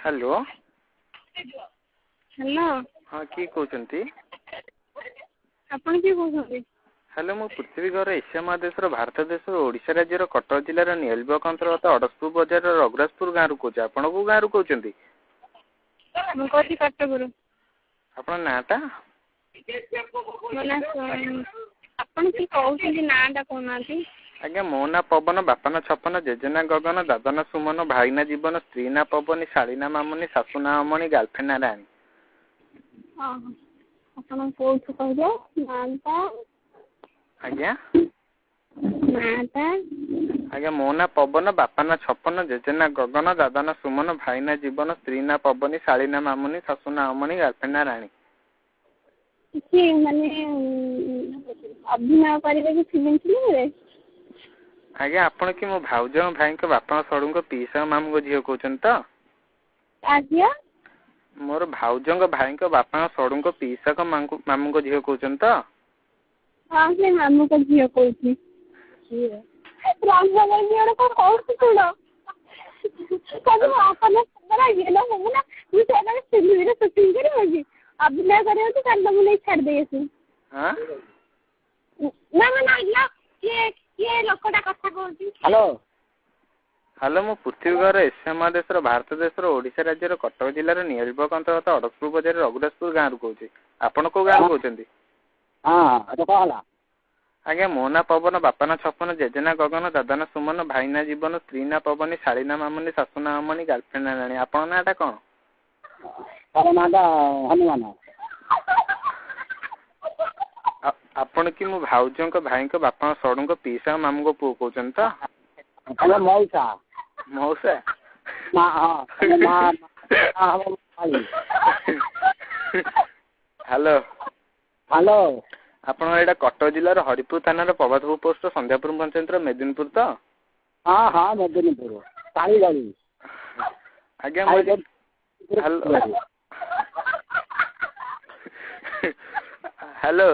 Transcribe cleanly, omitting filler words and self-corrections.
hello hello हाँ किए कहते आपण किए कहते हेलो मु पृथ्वी घर एशिया महादेश भारत देश ओडिशा राज्य कटक जिलार नीलबक अंतर्गत अड़सपुर बजार रघुराजपुर गाँव रु कौच आप कौ गाँव रु कहते कटकरू आपण नाटा आपण कि कहते नाटा कहना आज्ञा मो ना पवन बापा ना छपन जेजेना गगन दादा ना सुमन भाई ना जीवन स्त्री ना पवनी शाली ना मामुनी शाशु ना अमणी गर्लफ्रेंड ना राणी आपण कोठु कहले नाटा आज्ञा नाटा आज्ञा मो ना पवन बापा ना छपन जेजेना गगन दादा ना सुमन भाई ना जीवन स्त्री ना पवनी शाली ना मामुनी शाशु ना अमणी गर्लफ्रेंड ना राणी कि माने अभिनय करिबे कि फिल्म रे आज्ञा आपण कि मो भाउज भाई को बापा सड़ू को पीसा मामू को झील कहते तो आज्ञा मोर भाउज भाई को बापा सड़ू को पीसा को मामू को झील कहते तो हाँ से मामू को झील कहती रामनगर झील को कहती तुलो कभी आपन बड़ा ये ना हो ना तू सेना फिल्म रे शूटिंग करियो कि अभिनय करियो तो कांदा मुने छाड़ देसी हां ना ना या ये लोकटा कथा कहती हेलो हेलो मु पृथ्वी घर एशिया महादेश भारत देश ओडिशा राज्य कटक जिलार नीलबक अंतर्गत अड़सपुर बजार रघुराजपुर गाँव रु कौच आपण कौ गाँव रु कहते हाँ तो कहला आज्ञा मो ना पवन बापा ना छपन जेजेना गगन दादा ना सुमन भाई ना जीवन स्त्री ना पवनी शाली ना मामुनी शाशु ना अमणी गर्लफ्रेंड ना राणी आपण नाटा कौन तार नाटा हनुमान आपण कि मो भाउज भाई को बापा सड़ू को पीसा मामू को पुओ कहते तो हेलो मौसा मौसा माँ हाँ माँ हेलो हेलो आपण एटा कटक जिलार हरिपुर थाना प्रभातपुर पोस्ट संध्यापुर पंचायत मेदिनीपुर तो हाँ हाँ मेदिनीपुर काली गली आज्ञा हेलो हेलो